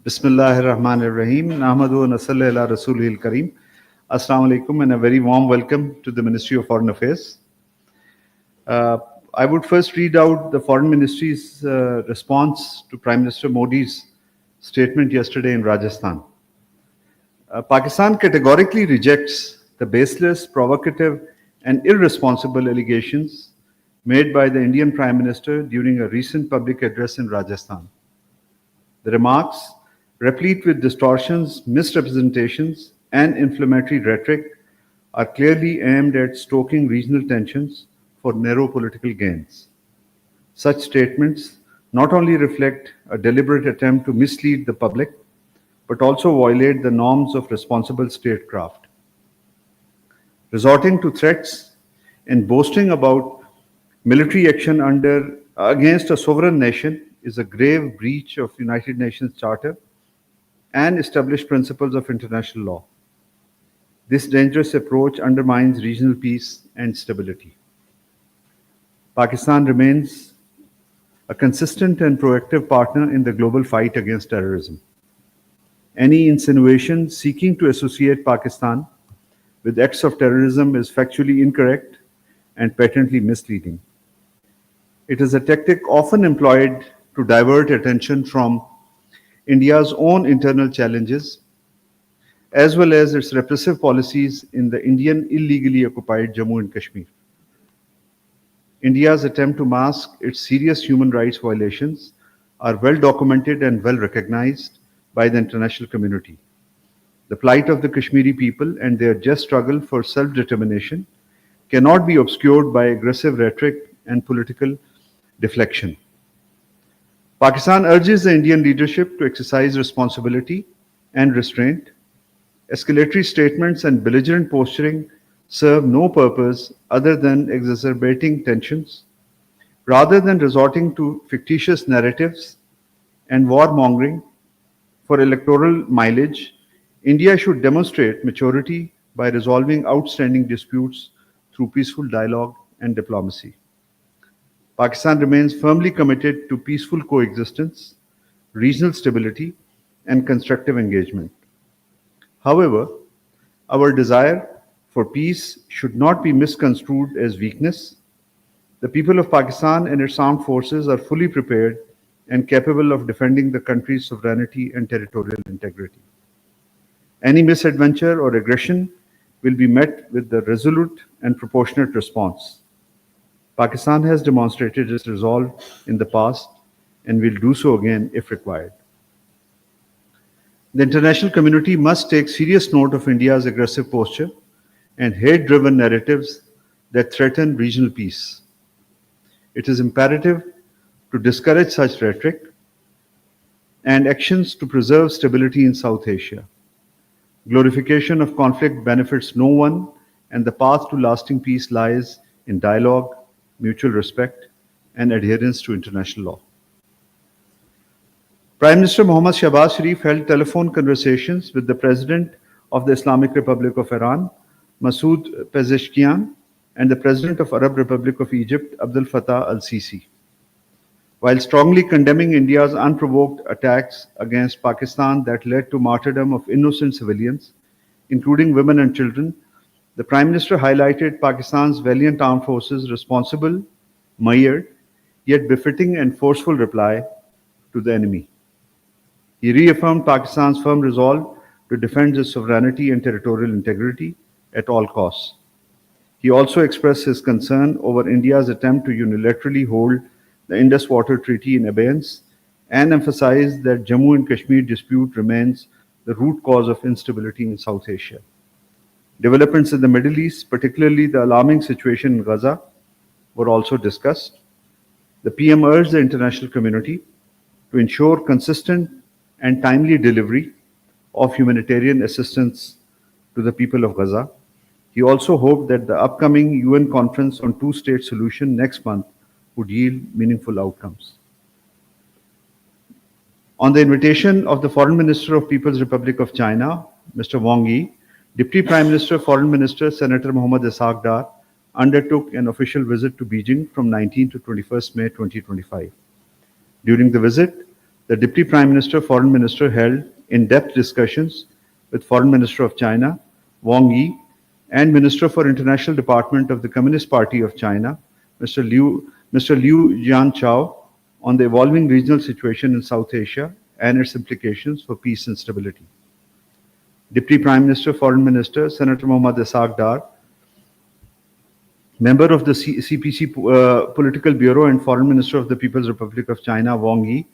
Bismillahirrahmanirrahim. Nahmadu wa nasalli ala Rasulihil Kareem. Assalamu alaikum and a very warm welcome to the Ministry of Foreign Affairs. I would first read out the Foreign Ministry's response to Prime Minister Modi's statement yesterday in Rajasthan. Pakistan categorically rejects the baseless, provocative, and irresponsible allegations made by the Indian Prime Minister during a recent public address in Rajasthan. The remarks, replete with distortions, misrepresentations, and inflammatory rhetoric, are clearly aimed at stoking regional tensions for narrow political gains. Such statements not only reflect a deliberate attempt to mislead the public, but also violate the norms of responsible statecraft. Resorting to threats and boasting about military action against a sovereign nation is a grave breach of United Nations Charter and established principles of international law. This dangerous approach undermines regional peace and stability. Pakistan remains a consistent and proactive partner in the global fight against terrorism. Any insinuation seeking to associate Pakistan with acts of terrorism is factually incorrect and patently misleading. It is a tactic often employed to divert attention from India's own internal challenges, as well as its repressive policies in the Indian illegally occupied Jammu and Kashmir. India's attempt to mask its serious human rights violations are well documented and well recognized by the international community. The plight of the Kashmiri people and their just struggle for self-determination cannot be obscured by aggressive rhetoric and political deflection. Pakistan urges the Indian leadership to exercise responsibility and restraint. Escalatory statements and belligerent posturing serve no purpose other than exacerbating tensions. Rather than resorting to fictitious narratives and warmongering for electoral mileage, India should demonstrate maturity by resolving outstanding disputes through peaceful dialogue and diplomacy. Pakistan remains firmly committed to peaceful coexistence, regional stability, and constructive engagement. However, our desire for peace should not be misconstrued as weakness. The people of Pakistan and its armed forces are fully prepared and capable of defending the country's sovereignty and territorial integrity. Any misadventure or aggression will be met with the resolute and proportionate response. Pakistan has demonstrated its resolve in the past and will do so again if required. The international community must take serious note of India's aggressive posture and hate-driven narratives that threaten regional peace. It is imperative to discourage such rhetoric and actions to preserve stability in South Asia. Glorification of conflict benefits no one, and the path to lasting peace lies in dialogue, mutual respect, and adherence to international law. Prime Minister Mohammad Shahbaz Sharif held telephone conversations with the President of the Islamic Republic of Iran, Masoud Pezeshkian, and the President of Arab Republic of Egypt, Abdel Fattah al-Sisi. While strongly condemning India's unprovoked attacks against Pakistan that led to martyrdom of innocent civilians, including women and children, the Prime Minister highlighted Pakistan's valiant armed forces' responsible, mired, yet befitting and forceful reply to the enemy. He reaffirmed Pakistan's firm resolve to defend its sovereignty and territorial integrity at all costs. He also expressed his concern over India's attempt to unilaterally hold the Indus Water Treaty in abeyance and emphasized that Jammu and Kashmir dispute remains the root cause of instability in South Asia. Developments in the Middle East, particularly the alarming situation in Gaza, were also discussed. The PM urged the international community to ensure consistent and timely delivery of humanitarian assistance to the people of Gaza. He also hoped that the upcoming UN conference on two-state solution next month would yield meaningful outcomes. On the invitation of the Foreign Minister of People's Republic of China, Mr. Wang Yi, Deputy Prime Minister, Foreign Minister, Senator Mohammad Ishaq Dar, undertook an official visit to Beijing from 19 to 21st May 2025. During the visit, the Deputy Prime Minister, Foreign Minister held in-depth discussions with Foreign Minister of China, Wang Yi, and Minister for International Department of the Communist Party of China, Mr. Liu Jianchao, on the evolving regional situation in South Asia and its implications for peace and stability. Deputy Prime Minister, Foreign Minister, Senator Mohammad Ishaq Dar, member of the CPC Political Bureau and Foreign Minister of the People's Republic of China, Wang Yi,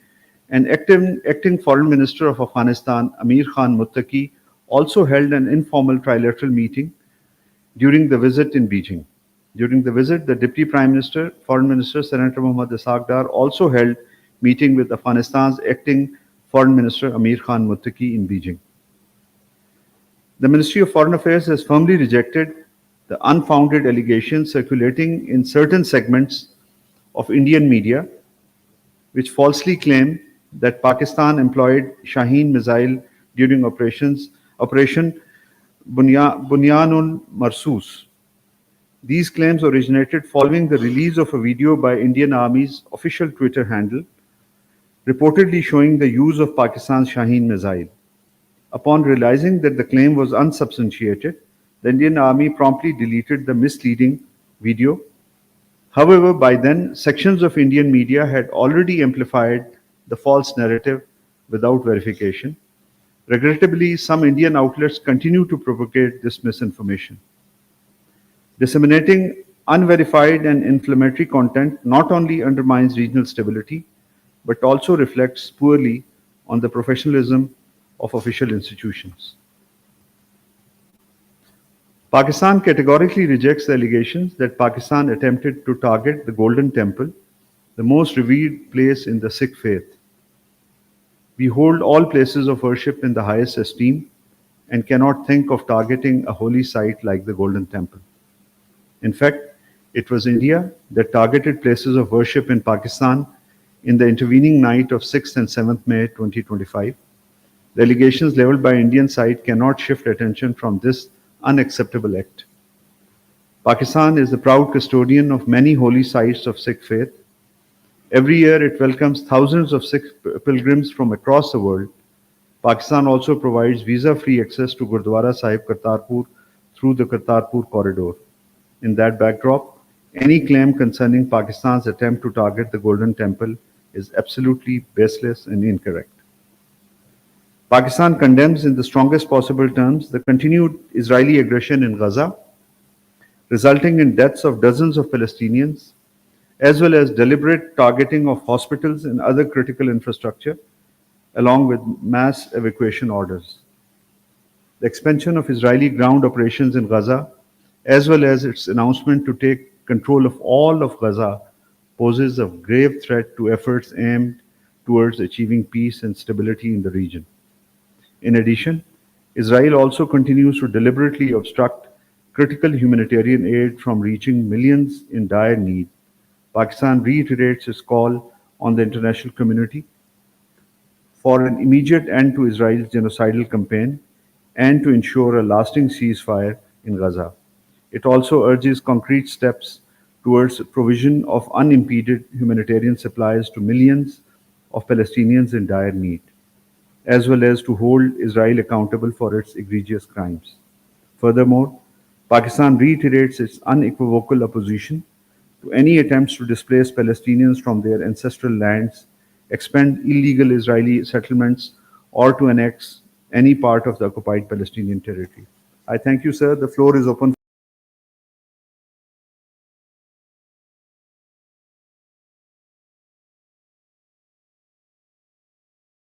and acting Foreign Minister of Afghanistan, Amir Khan Muttaqi, also held an informal trilateral meeting during the visit in Beijing. During the visit, the Deputy Prime Minister, Foreign Minister, Senator Mohammad Ishaq Dar also held meeting with Afghanistan's acting Foreign Minister, Amir Khan Muttaqi, in Beijing. The Ministry of Foreign Affairs has firmly rejected the unfounded allegations circulating in certain segments of Indian media, which falsely claim that Pakistan employed Shaheen missile during Operation Bunyanul Marsus. These claims originated following the release of a video by Indian Army's official Twitter handle, reportedly showing the use of Pakistan's Shaheen missile. Upon realizing that the claim was unsubstantiated, the Indian Army promptly deleted the misleading video. However, by then, sections of Indian media had already amplified the false narrative without verification. Regrettably, some Indian outlets continue to propagate this misinformation. Disseminating unverified and inflammatory content not only undermines regional stability, but also reflects poorly on the professionalism of official institutions. Pakistan categorically rejects the allegations that Pakistan attempted to target the Golden Temple, the most revered place in the Sikh faith. We hold all places of worship in the highest esteem and cannot think of targeting a holy site like the Golden Temple. In fact, it was India that targeted places of worship in Pakistan in the intervening night of 6th and 7th May 2025. The allegations leveled by Indian side cannot shift attention from this unacceptable act. Pakistan is the proud custodian of many holy sites of Sikh faith. Every year it welcomes thousands of Sikh pilgrims from across the world. Pakistan also provides visa-free access to Gurdwara Sahib Kartarpur through the Kartarpur corridor. In that backdrop, any claim concerning Pakistan's attempt to target the Golden Temple is absolutely baseless and incorrect. Pakistan condemns in the strongest possible terms the continued Israeli aggression in Gaza, resulting in deaths of dozens of Palestinians, as well as deliberate targeting of hospitals and other critical infrastructure, along with mass evacuation orders. The expansion of Israeli ground operations in Gaza, as well as its announcement to take control of all of Gaza, poses a grave threat to efforts aimed towards achieving peace and stability in the region. In addition, Israel also continues to deliberately obstruct critical humanitarian aid from reaching millions in dire need. Pakistan reiterates its call on the international community for an immediate end to Israel's genocidal campaign and to ensure a lasting ceasefire in Gaza. It also urges concrete steps towards provision of unimpeded humanitarian supplies to millions of Palestinians in dire need, as well as to hold Israel accountable for its egregious crimes. Furthermore, Pakistan reiterates its unequivocal opposition to any attempts to displace Palestinians from their ancestral lands, expand illegal Israeli settlements, or to annex any part of the occupied Palestinian territory. I thank you, sir. The floor is open.